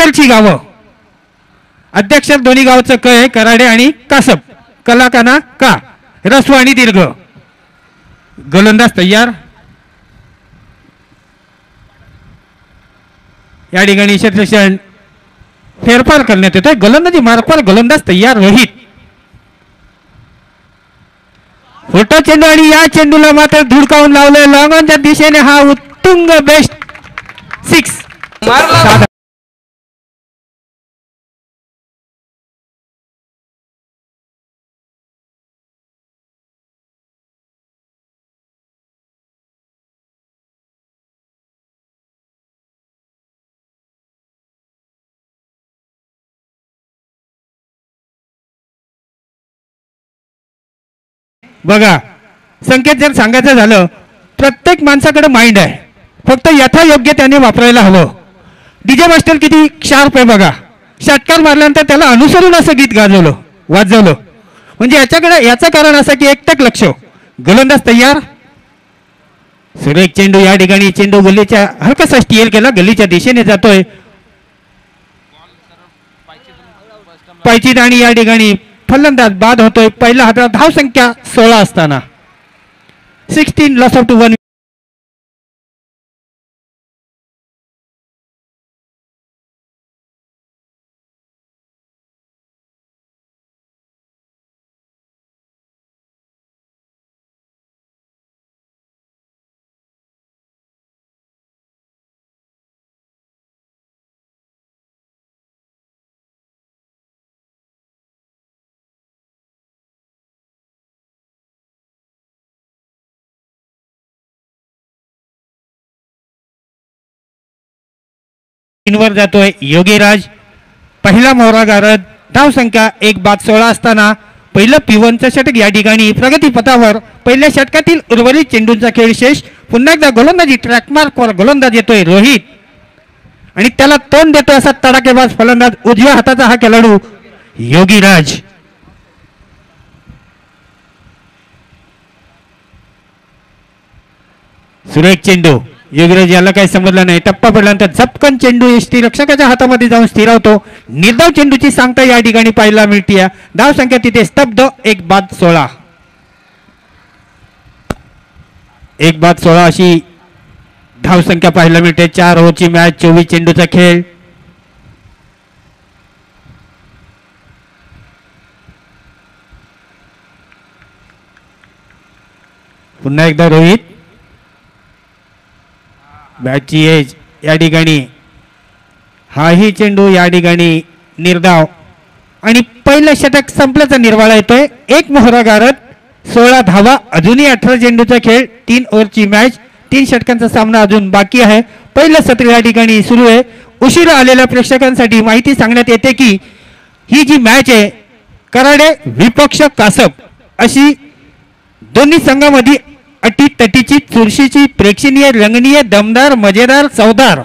सेंटरची गावं अध्यक्षर दोन्ही गावचं क आहे कराडे आणि कासप कलाकाना का रस्व आणि दीर्घ गोलंदाज तयार या ठिकाणी क्षेत्ररक्षण फेरफार करण्यात येतोय गोलंदाजी मार्कवर गोलंदाज तयार रोहित फोटो चेंडू आणि या चेंडूला मात्र धुडकावून लावलंय लॉंगॉनच्या दिशेने हा उत्तुंग बेस्ट 6 बघा संकेत जर सांगायचं झालं प्रत्येक माणसाकडे माइंड आहे फक्त यथायोग्य त्याने वापरायला हवं डीजे मास्टर किती शार्प आहे बघा षटकार मारल्यानंतर त्याला अनुसरून असं गीत गाजवलं वाजवलं म्हणजे याचं कारण असं की एकटक लक्ष गोलंदाज तयार सुरेख चेंडू या ठिकाणी चेंडू गल्लीच्या हलकासा स्टील केला गल्लीच्या दिशेने जातोय पायचीत आणि या ठिकाणी फलंदाज बाद होतोय पहिला हातात धाव संख्या 16 असताना 16 लॉस ऑफ टू 1 वर जातोय योगीराज पहिला मोहरा गारद धाव संख्या 1 बाद 16 असताना पहिलं पिवनचं षटक या ठिकाणी प्रगती पथावर पहिल्या षटकातील उर्वरित चेंडूंचा खेळ शेष पुन्हा एकदा गोलंदाजी ट्रॅक मार्कवर गोलंदाज येतोय रोहित आणि त्याला तोंड देतोय असा तडाखेबाज फलंदाज उजव्या हाताचा हा खेळाडू योगीराज सुरेख चेंडू योगीराज याला काही समजलं नाही टप्पा पडल्यानंतर झपकन चेंडू यष्टी रक्षकाच्या हातामध्ये जाऊन स्थिरावतो निर्धाव चेंडूची सांगता या ठिकाणी पाहायला मिळते धाव संख्या तिथे स्तब्ध 1 बाद 16 1 बाद 16 अशी धाव संख्या पाहायला मिळते 4 ओव्हरची मॅच 24 चेंडूचा खेळ पुन्हा एकदा रोहित बॅटची एज या ठिकाणी हाही चेंडू या ठिकाणी निर्धाव आणि पहिलं षटक संपल्याचा निर्वाळा येतोय 1 मोहरा गारद 16 धावा अजूनही 18 चेंडूचा खेळ 3 ओव्हरची मॅच 3 षटकांचा सामना अजून बाकी आहे पहिलं सत्र या ठिकाणी सुरू आहे उशिरा आलेल्या प्रेक्षकांसाठी माहिती सांगण्यात येते की ही जी मॅच आहे कराडे विपक्ष कासप अशी दोन्ही संघामध्ये अटीतटीची चुरशीची प्रेक्षणीय रंगणीय दमदार मजेदार चवदार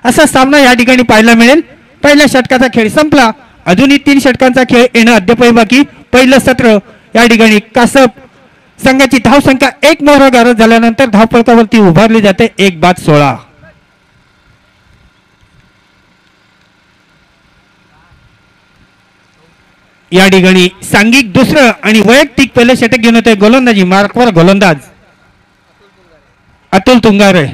असा सामना या ठिकाणी पाहायला मिळेल पहिल्या षटकाचा खेळ संपला अजूनही 3 षटकांचा खेळ येणं अद्याप बाकी पहिलं सत्र या ठिकाणी कासप संघाची धाव संख्या 1 मोहरा गारद झाल्यानंतर धावफलकावरती उभारली जाते 1 बाद 16 या ठिकाणी सांघिक दुसरं आणि वैयक्तिक पहिलं षटक घेऊन येतोय गोलंदाजी मार्कवर गोलंदाज अतुल तुंगारे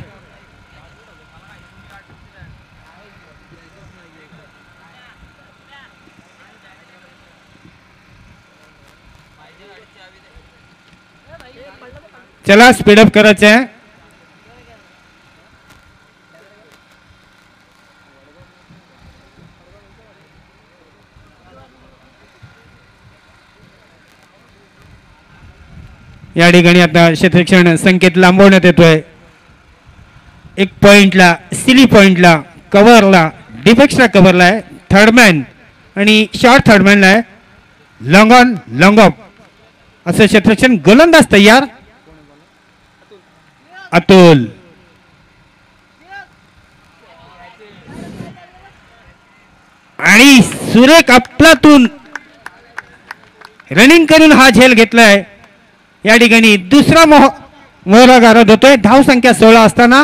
चला स्पीडअप करायचं आहे या ठिकाणी आता क्षेत्ररक्षण संकेत लांबवण्यात येतोय 1 पॉइंटला सिली पॉइंटला कव्हरला डिफेक्सला कव्हरला आहे थर्डमॅन आणि शॉर्ट थर्डमॅनला आहे लॉंग ऑन लॉंग ऑफ असं क्षेत्ररक्षण गोलंदाज तयार अतुल आणि सुरेख आपलातून रनिंग करून हा झेल घेतलाय या ठिकाणी दुसरा मोहरा गारद होतोय धाव संख्या 16 असताना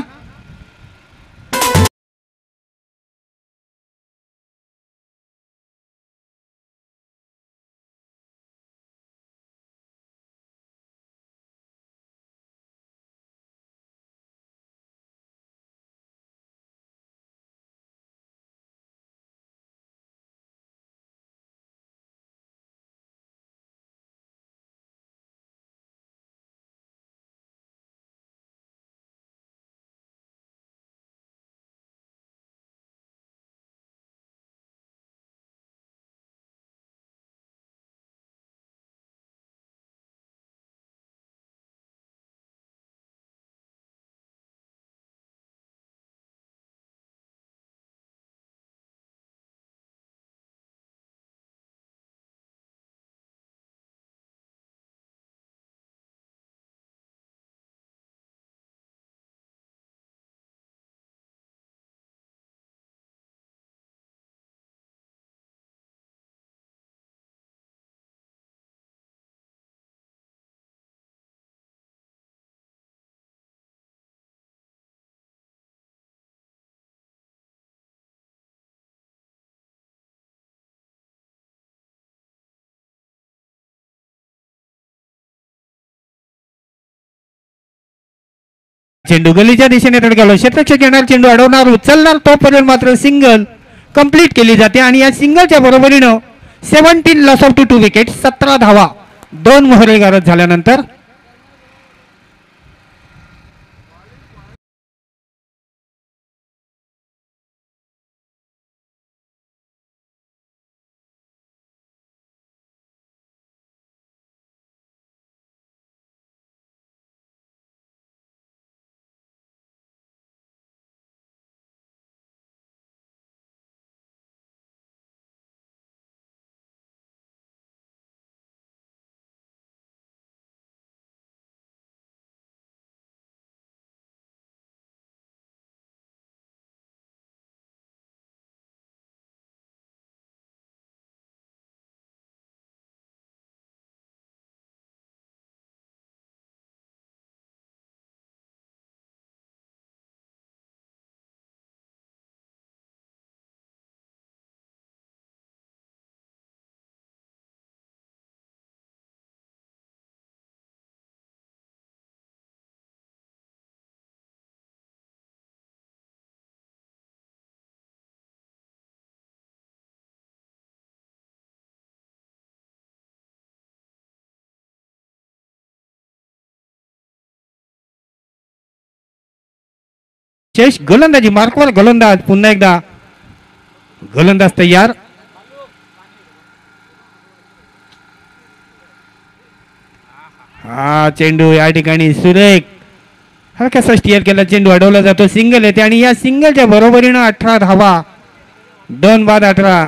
चेंडू गलीच्या दिशेने तडकावला. क्षेत्ररक्षक येणार, चेंडू अडवणार, उचलणार, तोपर्यंत मात्र सिंगल कंप्लीट केली जाते आणि या सिंगलच्या बरोबरीनं 17 लॉस ऑफ टू विकेट, 17 धावा 2 मोहरे गारद झाल्यानंतर. शेष गोलंदाजी मार्कवर गोलंदाज, पुन्हा एकदा गोलंदाज तयार. हा चेंडू या ठिकाणी सुरेख हलकासा स्टिअर केला, चेंडू अडवला जातो, सिंगल येते आणि या सिंगलच्या बरोबरीनं 18 धावा 2 बाद 18.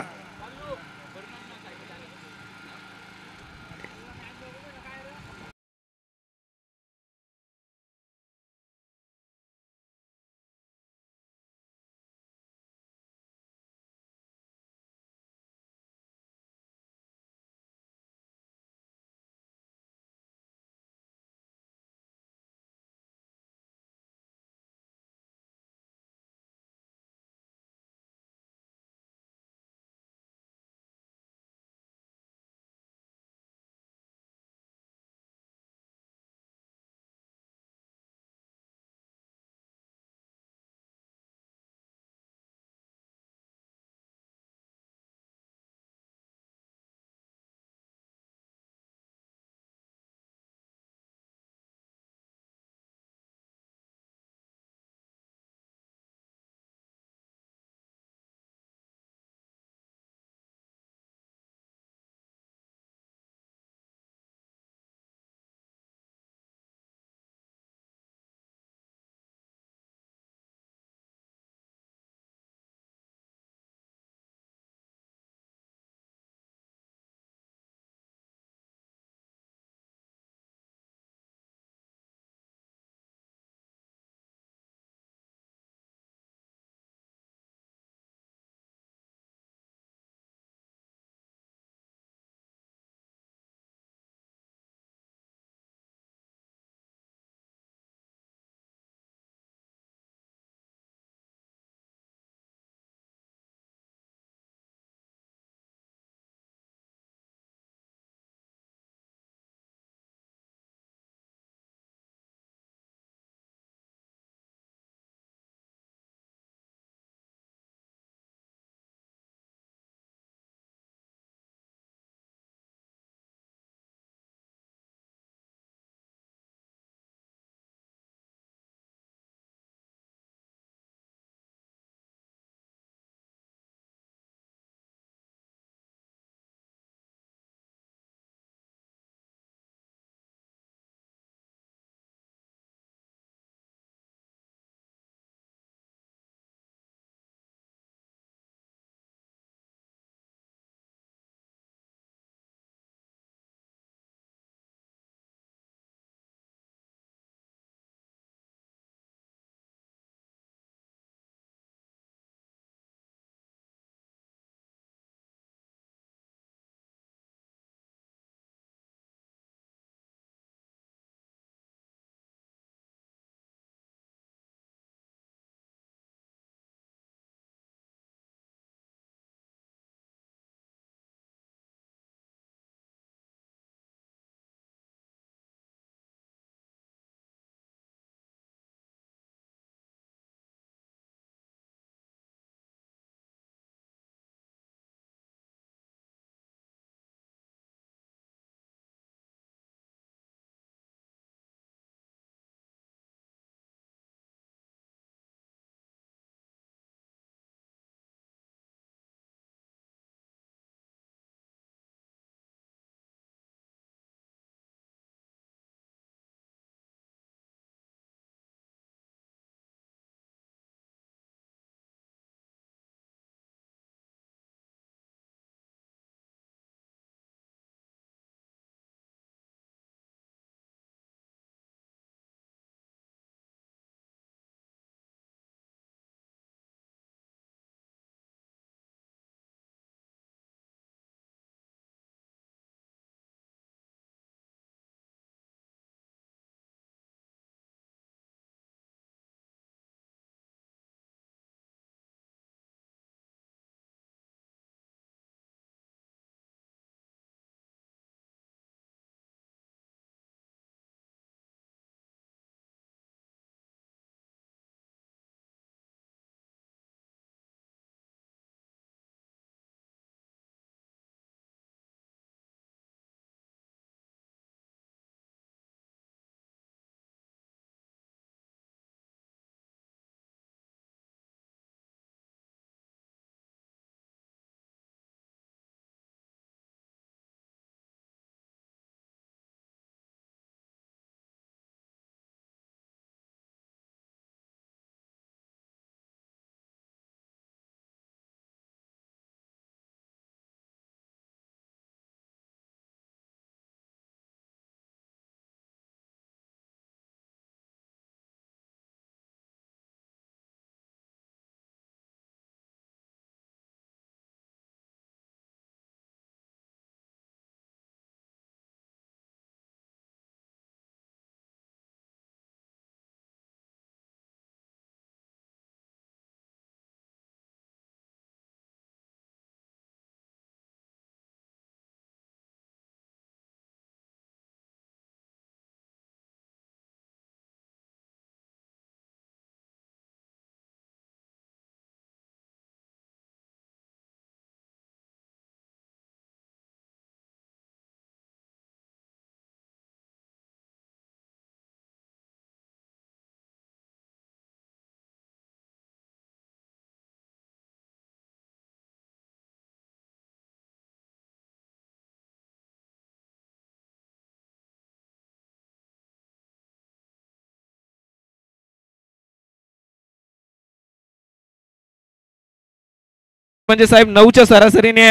म्हणजे साहेब 9च्या सरासरीने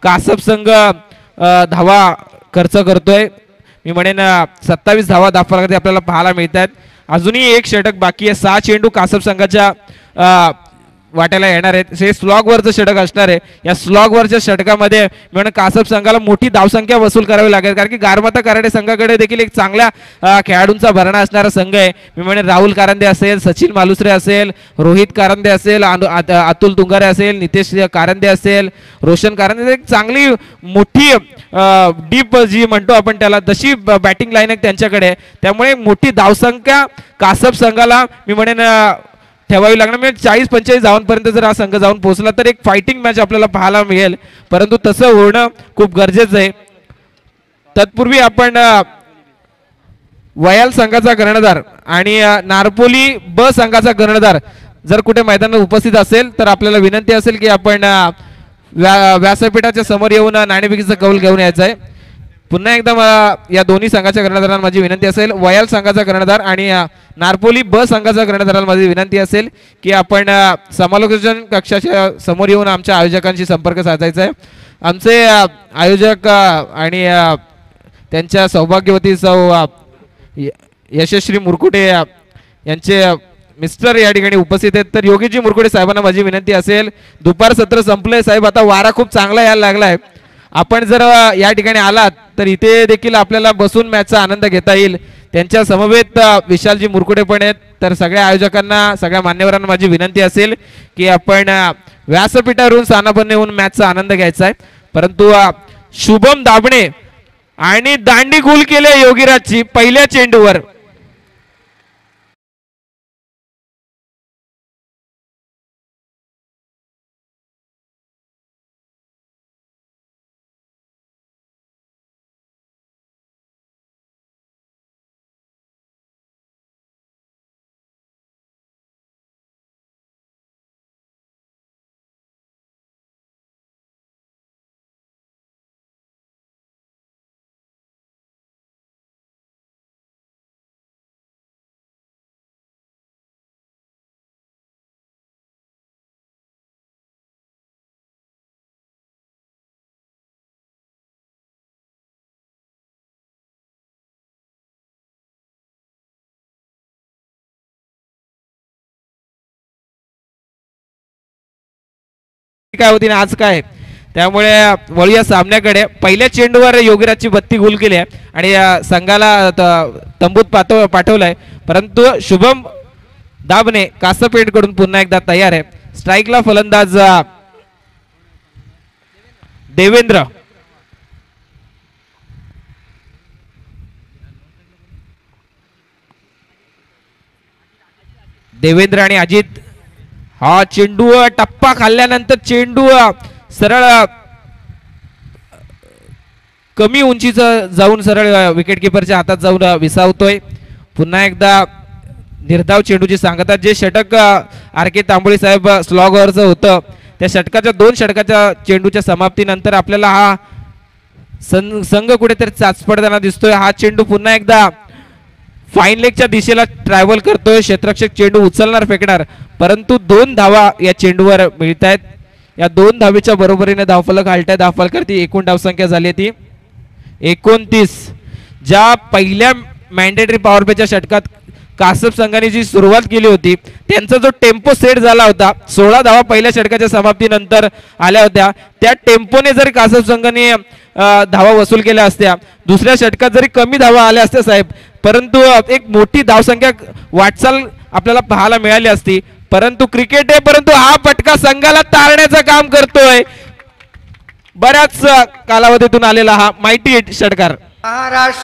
कासप संघ धावा खर्च करतोय. मी म्हणेन 27 धावा दाफलामध्ये आपल्याला पाहायला मिळतात. अजूनही एक षटक बाकी आहे. 6 चेंडू कासप संघाच्या वाट्याला येणार आहेत. हे स्लॉगवरचं षटक असणार आहे. या स्लॉगवरच्या षटकामध्ये म्हणून कासप संघाला मोठी धावसंख्या वसूल करावी लागेल, कारण की गारमाता कराडे संघाकडे देखील एक चांगल्या खेळाडूंचा भरणा असणारा संघ आहे. मी म्हणेन राहुल कारंदे असेल, सचिन मालुसरे असेल, रोहित कारंदे असेल, अतुल तुंगारे असेल, नितेश कारंदे असेल, रोशन कारंदे, एक चांगली मोठी डीप जी म्हणतो आपण त्याला तशी बॅटिंग लाईन आहे त्यांच्याकडे. त्यामुळे मोठी धावसंख्या कासप संघाला मी म्हणेन ठेवावी लागणार. म्हणजे 40-45 धावांपर्यंत जर हा संघ जाऊन पोहोचला तर एक फायटिंग मॅच आपल्याला पाहायला मिळेल, परंतु तसं होणं खूप गरजेचं आहे. तत्पूर्वी आपण वयाल संघाचा कर्णधार आणि नारपोली ब संघाचा कर्णधार जर कुठे मैदानात उपस्थित असेल तर आपल्याला विनंती असेल की आपण व्यासपीठाच्या समोर येऊन नाणेफेकीचा कौल घेऊन यायचा आहे. पुन्हा एकदा या दोन्ही संघाच्या कर्णधारांना माझी विनंती असेल, वयाल संघाचा कर्णधार आणि नारपोली ब संघाचा कर्णधारांना माझी विनंती असेल की आपण समालोचन कक्षाच्या समोर येऊन आमच्या आयोजकांशी संपर्क साधायचा आहे. आमचे आयोजक आणि त्यांच्या सौभाग्यवती सौ यशस्वी मुरकुटे यांचे मिस्टर या ठिकाणी उपस्थित आहेत. तर योगीजी मुरकुटे साहेबांना माझी विनंती असेल, दुपार सत्र संपलंय साहेब, आता वारा खूप चांगला यायला लागलाय. आपण जर या ठिकाणी आलात तर इथे देखील आपल्याला बसून मॅचचा आनंद घेता येईल. त्यांच्या समवेत विशालजी मुरकुटे पण आहेत. तर सगळ्या आयोजकांना, सगळ्या मान्यवरांना माझी विनंती असेल की आपण व्यासपीठावरून स्थानापन्न येऊन मॅचचा आनंद घ्यायचा आहे. परंतु शुभम दाबणे आणि दांडी गुल केले योगीराजची पहिल्या चेंडूवर. काय होती ना आज काय, त्यामुळे वळूया सामन्याकडे. पहिल्या चेंडूवर योगीराजची 32 गोल केली आहे आणि संघाला तंबूत पाठवलाय. परंतु शुभम दाबणे कासपेठ कडून पुन्हा एकदा तयार आहे. स्ट्राईकला फलंदाज देवेंद्र. देवेंद्र आणि अजित. हा चेंडू टप्पा खाल्ल्यानंतर चेंडू सरळ कमी उंचीचा जाऊन सरळ विकेट किपरच्या हातात जाऊन विसावतोय. पुन्हा एकदा निर्धाव चेंडूची सांगतात. जे षटक आर के तांबोळी साहेब स्लॉगवरचं होतं त्या षटकाच्या 2 षटकाच्या चेंडूच्या समाप्तीनंतर आपल्याला हा संघ कुठेतरी चाचपडताना दिसतोय. हा चेंडू पुन्हा एकदा फाईन लेगच्या दिशेला ट्रॅव्हल करतोय. क्षेत्ररक्षक चेंडू उचलणार फेकणार, परंतु 2 धावा या चेंडूवर मिळत आहेत. या 2 धावेच्या बरोबरीने धावफलक हालटाय. धावफलकावरती एकूण धावसंख्या झाली ती 29. ज्या पहिल्या मॅन्डेटरी पॉवर प्लेच्या षटकात कासप संघाने जी सुरुवात केली होती त्यांचा जो टेम्पो सेट झाला होता, 16 धावा पहिल्या षटकाच्या समाप्तीनंतर आल्या होत्या, त्या टेम्पोने जर कासप संघाने धावा वसूल केल्या असत्या, दुसऱ्या षटकात जरी कमी धावा आल्या असत्या साहेब, परंतु एक मोठी धावसंख्या वाटचाल आपल्याला पाहायला मिळाली असती. परंतु क्रिकेट आहे, परंतु हा फटका संघाला तारण्याचं काम करतोय. बऱ्याच कालावधीतून आलेला हा माइटी षटकार. महाराष्ट्र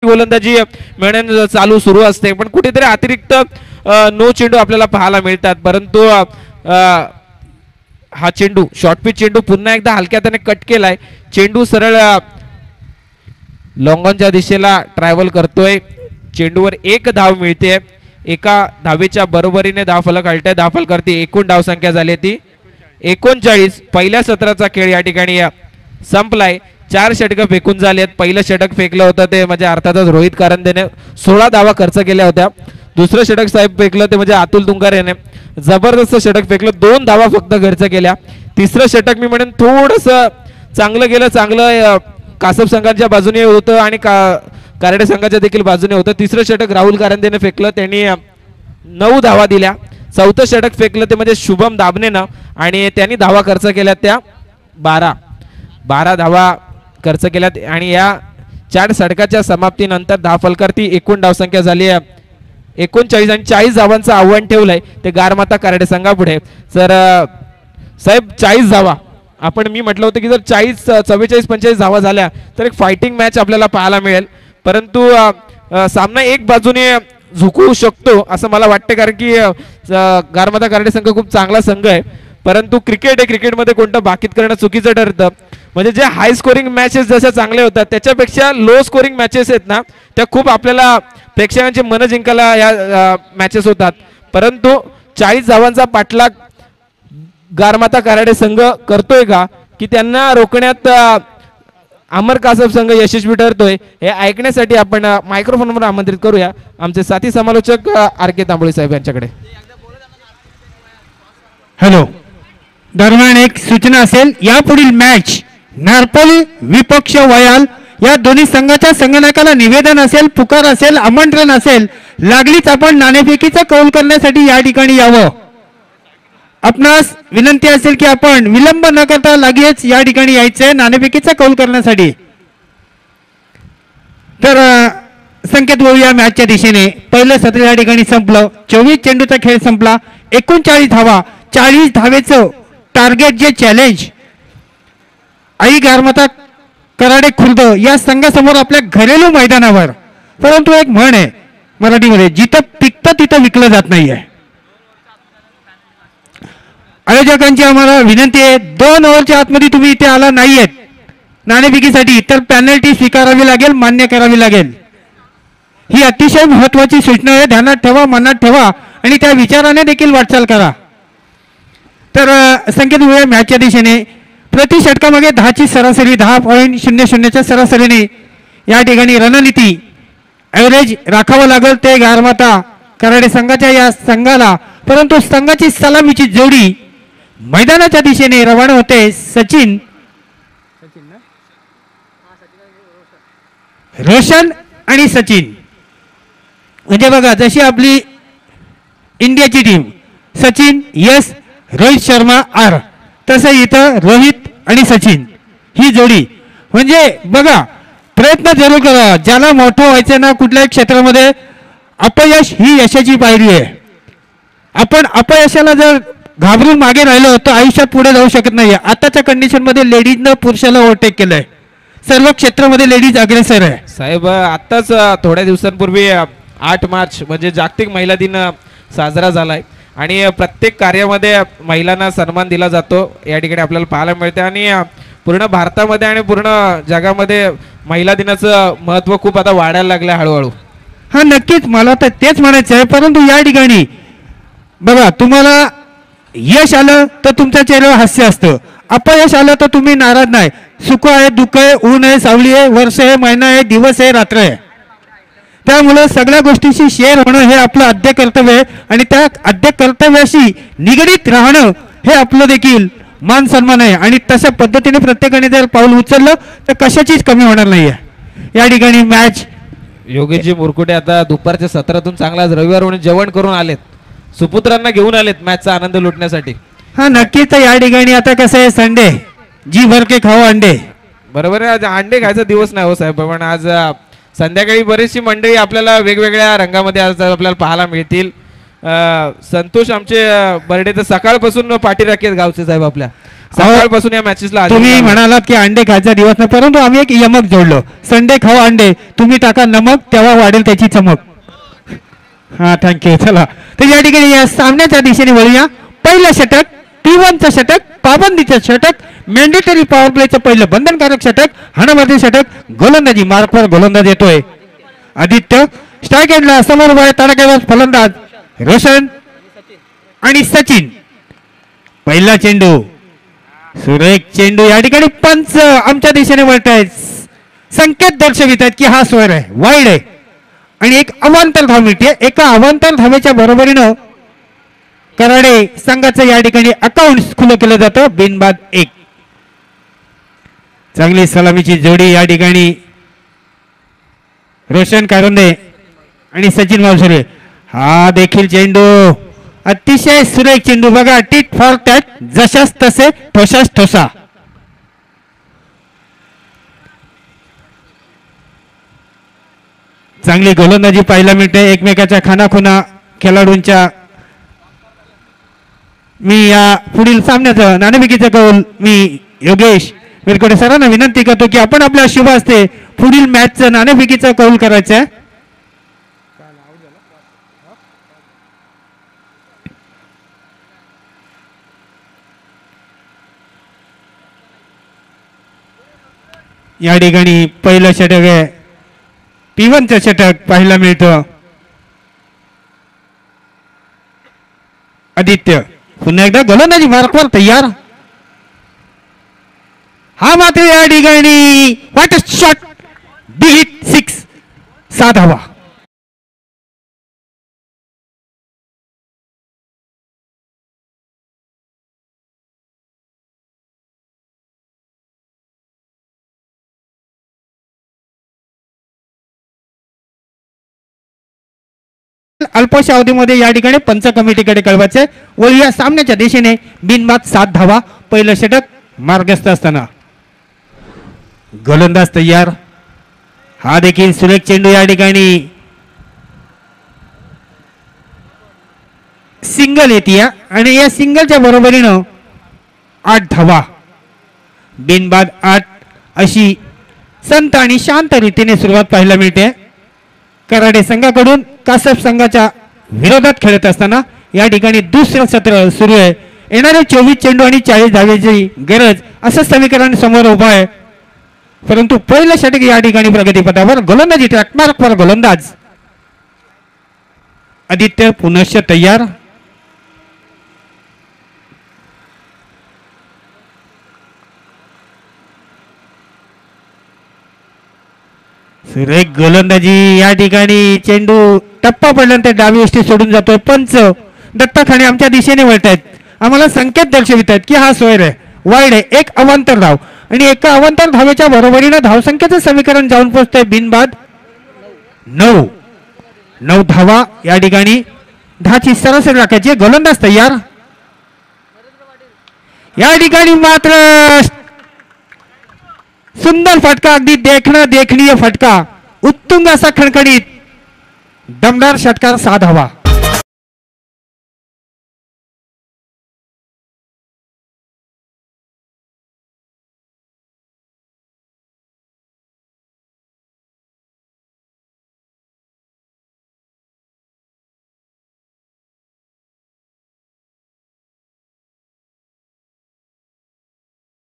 गोलंदाजी मिळण्याने चालू सुरू असते, पण कुठेतरी अतिरिक्त नो चेंडू आपल्याला पाहायला मिळतात. परंतु हा चेंडू शॉर्ट पिच चेंडू पुन्हा एकदा हलक्या हाताने कट केलाय. चेंडू सरळ लॉंगॉनच्या दिशेला ट्रॅव्हल करतोय. चेंडूवर एक धाव मिळते. एका धावेच्या बरोबरीने धावफलक हलटाय. धावफलकावरती एकूण धावसंख्या झाली ती 39. पहिल्या सत्राचा खेळ या ठिकाणी संपलाय. 4 षटकं फेकून झालेत. पहिलं षटक फेकलं होतं ते म्हणजे अर्थातच रोहित कारंदेने 16 धावा खर्च केल्या होत्या. दुसरं षटक साहेब फेकलं ते म्हणजे अतुल तुंगारे याने जबरदस्त षटक फेकलं, 2 धावा फक्त खर्च केल्या. तिसरं षटक मी म्हणेन थोडस चांगलं गेलं, चांगलं कासप संघाच्या बाजूने होतं आणि कारडे संघाच्या देखील बाजूने होतं. तिसरं षटक राहुल कारंदेने फेकलं, त्यांनी 9 धावा दिल्या. चौथं षटक फेकलं ते म्हणजे शुभम दाबनेनं आणि त्यांनी धावा खर्च केल्या त्या 12 धावा खर्च केल्यात. आणि या 4 षटकाच्या समाप्तीनंतर धावफलकावरती एकूण धावसंख्या झाली 39 आणि 40 धावांचं आव्हान ठेवलंय ते गारमाता कारडे संघापुढे. तर साहेब 40 धावा आपण मी म्हटलं होतं की जर 40 44 45 धावा झाल्या तर एक फायटिंग मॅच आपल्याला पाहायला मिळेल. परंतु सामना एक बाजूने झुकू शकतो असं मला वाटतं, कारण की गारमाता कारडे संघ खूप चांगला संघ आहे. परंतु क्रिकेट आहे, क्रिकेटमध्ये कोणतं बाकीत करणं चुकीचं ठरतं. म्हणजे जे हाय स्कोरिंग मॅचेस जशा चांगल्या होतात त्याच्यापेक्षा लो स्कोरिंग मॅचेस आहेत ना त्या खूप आपल्याला प्रेक्षकांचे मन जिंकायला या मॅचेस होतात. परंतु 40 धावांचा पाठलाग गारमाता कारडे संघ करतोय का की त्यांना रोखण्यात अमर कासप संघ यशस्वी ठरतोय हे ऐकण्यासाठी आपण मायक्रोफोनवर आमंत्रित करूया आमचे साथी समालोचक RK तांबोळी साहेब यांच्याकडे. हॅलो, दरम्यान एक सूचना असेल, यापुढील मॅच नारपोली विपक्ष वयाल या दोन्ही संघाच्या संघनायकाला निवेदन असेल, पुकार असेल, आमंत्रण असेल, लागलीच आपण नाणेफेकीचा कौल करण्यासाठी या ठिकाणी यावं. आपणास विनंती असेल की आपण विलंब न करता लगेच या ठिकाणी यायचंय नाणेफेकीचा कौल करण्यासाठी. तर संकेत होऊया मॅचच्या दिशेने. पहिलं सत्र या ठिकाणी संपलं. 24 चेंडूचा खेळ संपला. 39 धावा, 40 धावेचं टार्गेट जे चॅलेंज आई गारमाता कराडे खुर्द या संघासमोर आपल्या घरेलू मैदानावर. परंतु एक म्हण आहे मराठीमध्ये, जिथं पिकतं तिथं विकलं जात नाहीये. आयोजकांची आम्हाला विनंती आहे, 2 ओव्हरच्या आतमध्ये तुम्ही इथे आला नाहीयेत नाणेफेकीसाठी तर पेनल्टी स्वीकारावी लागेल, मान्य करावी लागेल. ही अतिशय महत्वाची सूचना आहे, ध्यानात ठेवा, मनात ठेवा आणि त्या विचाराने देखील वाटचाल करा. तर संकेत होऊया मॅचच्या दिशेने. प्रति षटकामागे 10ची सरासरी 10.00च्या सरासरीने या ठिकाणी रणनीती ॲव्हरेज राखावं लागेल ते गारमाता कराडे संघाच्या या संघाला. परंतु संघाची सलामीची जोडी मैदानाच्या दिशेने रवाना होते. सचिन रोशन आणि सचिन म्हणजे बघा जशी आपली इंडियाची टीम सचिन यस रोहित शर्मा आर, तसं इथं रोहित आणि सचिन ही जोडी. म्हणजे बघा प्रयत्न जरूर करा. ज्याला मोठं व्हायचं ना कुठल्याही क्षेत्रामध्ये अपयश ही यशाची पायरी आहे. आपण अपयशाला जर घाबरून मागे राहिलो तर आयुष्यात पुढे जाऊ शकत नाही. आताच्या कंडिशनमध्ये लेडीजनं पुरुषाला ओव्हरटेक केलंय. सर्व क्षेत्रामध्ये लेडीज अग्रेसर आहे. साहेब आत्ताच थोड्या दिवसांपूर्वी 8 मार्च म्हणजे जागतिक महिला दिन साजरा झालाय आणि प्रत्येक कार्यामध्ये महिलांना सन्मान दिला जातो या ठिकाणी आपल्याला पाहायला मिळते. आणि पूर्ण भारतामध्ये आणि पूर्ण जगामध्ये महिला दिनाचं महत्त्व खूप आता वाढायला लागलं हळूहळू. हा नक्कीच, मला तर तेच म्हणायचं आहे. परंतु या ठिकाणी बघा तुम्हाला यश आलं तर तुमच्या चेहऱ्यावर हास्य असतं, अपयश आलं तर तुम्ही नाराज नाही. सुख आहे, दुःख आहे, ऊन आहे, सावली आहे, वर्ष आहे, महिना आहे, दिवस आहे, रात्र आहे. त्यामुळे सगळ्या गोष्टीशी शेअर होणं हे आपलं आद्य कर्तव्य आहे आणि त्या आद्य कर्तव्याशी निगडीत राहणं हे आपलं देखील मान सन्मान आहे. आणि तशा पद्धतीने प्रत्येकाने जर पाऊल उचललं तर कशाचीच कमी होणार नाहीये. या ठिकाणी मॅच योगेशजी मुरकुटे आता दुपारच्या सत्रातून चांगला रविवार म्हणून जेवण करून आलेत, सुपुत्रांना घेऊन आलेत मॅचचा आनंद लुटण्यासाठी. हा नक्कीच. या ठिकाणी आता कसं आहे, संडे जी भर के खाओ अंडे. बरोबर आहे, आज अंडे खायचा दिवस नाही हो साहेब, पण आज संध्याकाळी बरीचशी मंडळी आपल्याला वेगवेगळ्या रंगामध्ये आज आपल्याला पाहायला मिळतील. संतोष आमचे बर्डे तर सकाळपासून पाठी राखेत गावचे साहेब आपल्या सकाळपासून या मॅचेसला तुम्ही म्हणालात की अंडे खायचा दिवस नाही, परंतु आम्ही एक यमक जोडलो. संडे खाऊ अंडे, तुम्ही टाका नमक, तेव्हा वाढेल त्याची चमक. हा थँक्यू. चला तर या ठिकाणी या सामन्याच्या दिशेने वळूया. पहिलं षटक T1चं षटक, पाबंदीचं षटक, मॅन्डेटरी पॉवर प्लेचं पहिलं बंधनकारक षटक, हाणामारी षटक, गोलंदाजी मार्कवर गोलंदाज येतोय आदित्य. स्ट्राईक एंडला समोर उभा आहे तडाखेबाज फलंदाज रोशन आणि सचिन. पहिला चेंडू, सुरेख चेंडू. या ठिकाणी पंच आमच्या दिशेने वळत आहेत, संकेत दर्शवित आहेत की हा स्वर आहे, वाईड आहे आणि एक अवांतर धाव मिळते. एका अवांतर धावेच्या बरोबरीनं कराडे संघाचं या ठिकाणी अकाउंट खुलं केलं जातं. बिनबाद 1. चांगली सलामीची जोडी या ठिकाणी रोशन कारुंदे आणि सचिन मावसरे. हा देखील चेंडू अतिशय सुरेख चेंडू. बघा, टिट फॉर टॅट, जशास तसे ठोसास ठोसा. चांगली गोलंदाजी पाहायला मिळते एकमेकाच्या खानाखुना खेळाडूंच्या. मी या पुढील सामन्याचं नाणेफेकीचं कौल मी योगेश विरकोडे सरांना विनंती करतो की आपण आपल्या शुभ हस्ते पुढील मॅचचं नाणेफेकीचं कौल करायचं आहे. या ठिकाणी पहिलं षटक आहे, T1चं षटक पाहायला मिळतं. आदित्य पुन्हा एकदा गोलंदाजी मार्कवर तयार. हा मात्र या ठिकाणी what a shot, be hit 6, 7 धावा. अल्पशा अवधीमध्ये या ठिकाणी पंच कमिटीकडे कळवायचे. व या सामन्याच्या दिशेने बिनबाद 7 धावा. पहिलं षटक मार्गस्थ असताना गोलंदाज तयार. हा देखील सुरेख चेंडू. या ठिकाणी सिंगल येते आणि या सिंगलच्या बरोबरीनं 8 धावा. बिनबाद 8 अशी संत आणि शांत रीतीने सुरुवात पाहायला मिळते कराडे संघाकडून. कासप संघाच्या विरोधात खेळत असताना या ठिकाणी दुसरं सत्र सुरू आहे. येणारे 24 चेंडू आणि 40 धावेची गरज असं समीकरण समोर उभं आहे. परंतु पहिलं षटक या ठिकाणी प्रगतीपथावर. गोलंदाजी ट्रॅकमार्कवर गोलंदाज आदित्य पुनश्च तयार. सुरेख गोलंदाजी. या ठिकाणी चेंडू टप्पा पडल्यानंतर डावी उष्टी सोडून जातोय. पंच दत्ता खाणे आमच्या दिशेने वळत आहेत, आम्हाला संकेत दर्शवित आहेत की हा सोयर आहे, वाईड आहे. एक अवांतर धाव आणि एका अवांतर धावेच्या बरोबरीनं धावसंख्येचं समीकरण जाऊन पोहोचतंय बिनबाद 9 धावा. या ठिकाणी 10ची सरासरी राखायची. गोलंदाज तयार. या ठिकाणी मात्र सुंदर फटका, अगदी देखणीय फटका, उत्तुंग असा खणखणीत दमदार षटकार. 7 धावा.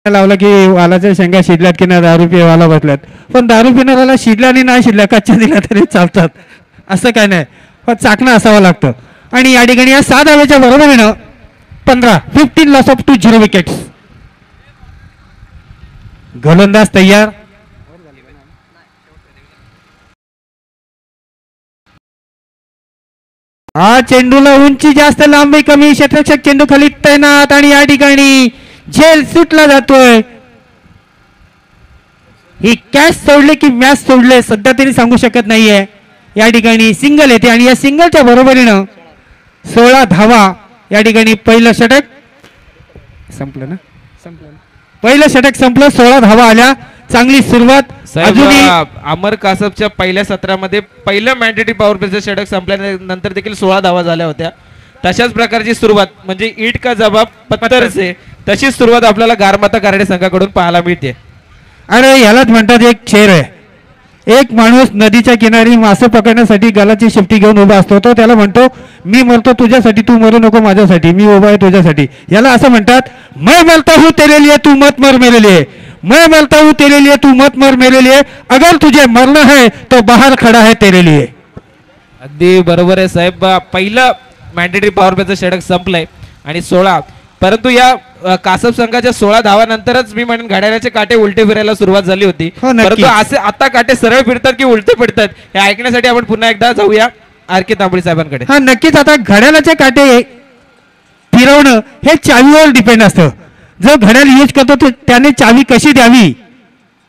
लावला की वालाच्या शेंगा शिजल्यात की ना 10 रुपये वाला बसल्यात. पण 10 पिणाऱ्याला शिजल्या आणि नाही शिजल्या कच्च्या दिल्या तरी चालतात, असं काय नाही. पण चाकणं असावं लागतं. आणि या ठिकाणी या 7 धावेच्या बरोबरीनं 15 लॉस ऑफ 0 विकेट्स. गोलंदाज तयार. हा चेंडूला उंची जास्त, लांबी कमी, क्षेत्ररक्षक चेंडू खाली तैनात आणि या ठिकाणी झेल सुटला जातोय. ही कॅच सोडले की मॅच सोडले सध्या तरी सांगू शकत नाहीये. या ठिकाणी सिंगल येते आणि या सिंगलच्या बरोबरीनं 16 धावा. या ठिकाणी पहिलं षटक संपलं ना, पहिलं षटक संपलं. 16 धावा आल्या. चांगली सुरुवात. अमर कासपच्या पहिल्या सत्रामध्ये पहिलं मॅन्डेटरी पॉवर प्लेचं षटक संपल्यानंतर देखील 16 धावा झाल्या होत्या. तशाच प्रकारची सुरुवात म्हणजे ईट का जबाब पत्थर से तशीच सुरुवात आपल्याला गारमाता कराडे संघाकडून पाहायला मिळते. अरे यालाच म्हणतात एक शेर आहे. एक माणूस नदीच्या किनारी मासे पकडण्यासाठी गालाची शेपटी घेऊन उभा असतो. तो त्याला म्हणतो मी मरतो तुझ्यासाठी, तू मरू नको माझ्यासाठी, मी उभा आहे तुझ्यासाठी. याला असं म्हणतात मैं मरता हूँ तेरे लिए तू मत मर मेरे लिए, मैं मरता हूँ तेरे लिए तू मत मर मेरे लिए, अगर तुझे मरना है तो बाहर खड़ा है तेरे लिए. अगदी बरोबर आहे साहेब. पहिलं मॅन्डेटरी पॉवर प्लेचं षटक संपलंय आणि 16, परंतु या कासप संघाच्या 16 धावानंतरच मी म्हणेन घड्याळाचे काटे उलटे फिरायला सुरुवात झाली होती. हो, नक्कीच. परंतु असे आता काटे सरळ फिरतात की उलटे फिरतात हे ऐकण्यासाठी आपण पुन्हा एकदा जाऊया आर के तांबळे साहेबांकडे. हा नक्कीच. आता घड्याळाचे काटे फिरवणं हे चावीवर डिपेंड असतं. जो घड्याळ यूज करतो त्याने चावी कशी द्यावी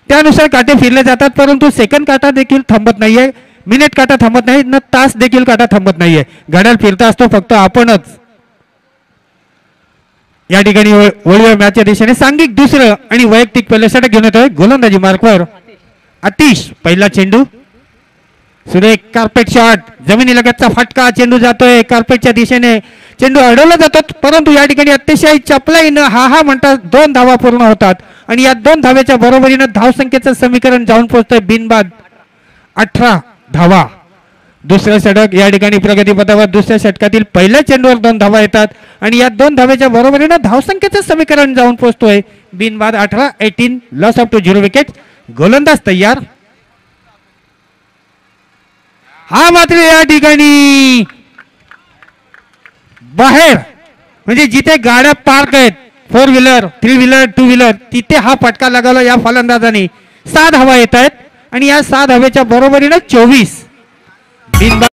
त्यानुसार काटे फिरले जातात. परंतु सेकंड काटा देखील थांबत नाहीये, मिनिट काटा थांबत नाही, न तास देखील काटा थांबत नाहीये. घड्याळ फिरता असतो, फक्त आपणच या ठिकाणी वळीव मॅचच्या दिशेने सांघिक दुसरं आणि वैयक्तिक पहिलं षटक घेऊन येतोय. गोलंदाजी मार्कवर आतिश. पहिला चेंडू सुरेख कार्पेट शॉट, जमिनीलगतचा फटका, चेंडू जातोय कार्पेटच्या दिशेने, चेंडू अडवला जातो. परंतु या ठिकाणी अतिशय चपलाईनं हा म्हणतात 2 धावा पूर्ण होतात आणि या 2 धावेच्या बरोबरीनं धावसंख्येचं समीकरण जाऊन पोहोचतंय बिनबाद 18 धावा. दुसरं षटक या ठिकाणी प्रगतीपथावर. दुसऱ्या षटकातील पहिल्या चेंडूवर 2 धावा येतात आणि या 2 धावेच्या बरोबरीनं धावसंख्येचं समीकरण जाऊन पोहोचतोय बिनबाद 18. 18 लॉस ऑफ टू 0 विकेट. गोलंदाज तयार. हा मात्र या ठिकाणी बाहेर म्हणजे जिथे गाड्या पार्क आहेत 4 व्हीलर 3 व्हीलर 2 व्हीलर तिथे हा फटका लगावला या फलंदाजाने. 6 धावा येत आहेत आणि या 6 धावेच्या बरोबरीनं 24 बिनबाद.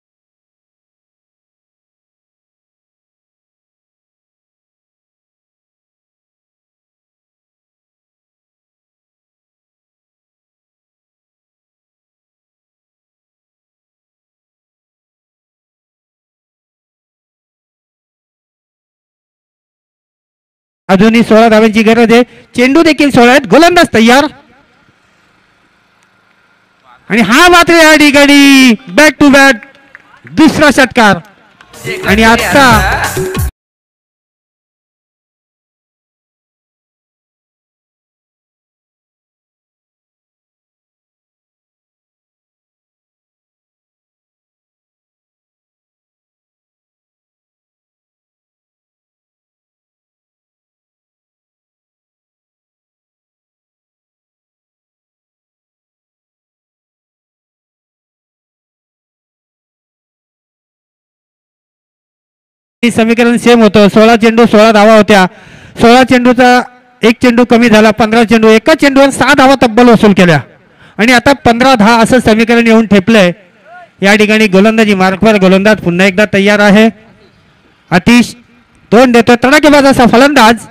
अजूनही 16 धाव्यांची गरज आहे. चेंडू देखील 16 आहेत. गोलंदाज तयार आणि हा मात्र या ठिकाणी बॅक टू बॅक दुसरा षटकार आणि आता समीकरण सेम होतं. 16 चेंडू 16 धावा होत्या. 16 चेंडूचा एक चेंडू कमी झाला. 15 चेंडू एका चेंडूवर 6 धावा तब्बल वसूल केल्या आणि आता 15-10 असं समीकरण येऊन ठेपलंय. या ठिकाणी गोलंदाजी मार्कवर. गोलंदाज पुन्हा एकदा तयार आहे. आतिश 2 देतो. तडाखेबाज असा फलंदाज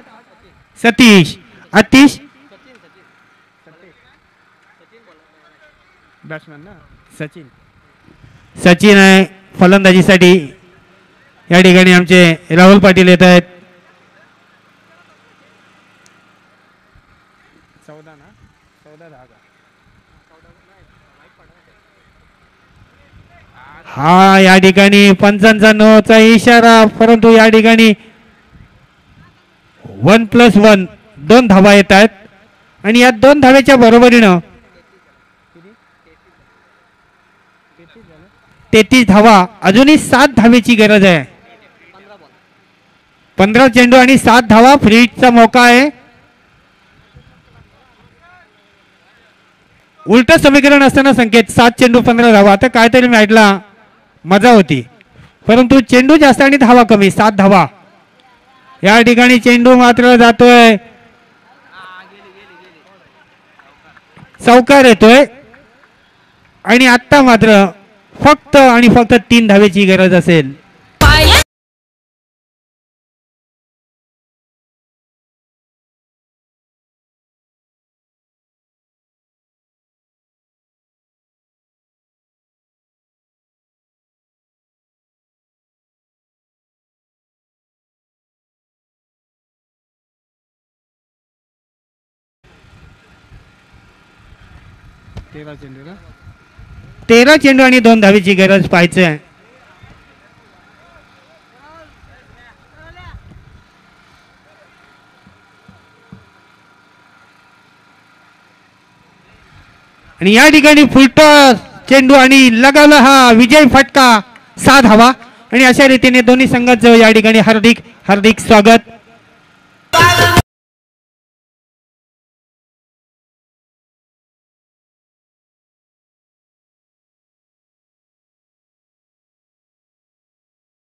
सतीश. आतिश सचिन. सचिन आहे फलंदाजीसाठी. या ठिकाणी आमचे राहुल पाटील येत आहेत. 14 हा या ठिकाणी पंचांचा नोचा इशारा. परंतु या ठिकाणी 1+1 2 धावा येत आहेत आणि या 2 धावेच्या बरोबरीनं 33 धावा. अजूनही 7 धावेची गरज आहे. 15 चेंडू आणि 7 धावा. फ्रीजचा मौका आहे. उलट समीकरण असताना संकेत 7 चेंडू 15 धावा. आता काहीतरी मॅचला मजा होती, परंतु चेंडू जास्त आणि धावा कमी. 7 धावा. या ठिकाणी चेंडू मात्र जातोय चौकार येतोय आणि आता मात्र फक्त आणि फक्त 3 धावेची गरज असेल. तेरा चेंडू आणि 2 धावेची गरज पाहायचं आहे. आणि या ठिकाणी फुलटॉस चेंडू आणि लगावला हा विजय फटका 6 धावा आणि अशा रीतीने दोन्ही संघाचं या ठिकाणी हार्दिक हार्दिक स्वागत.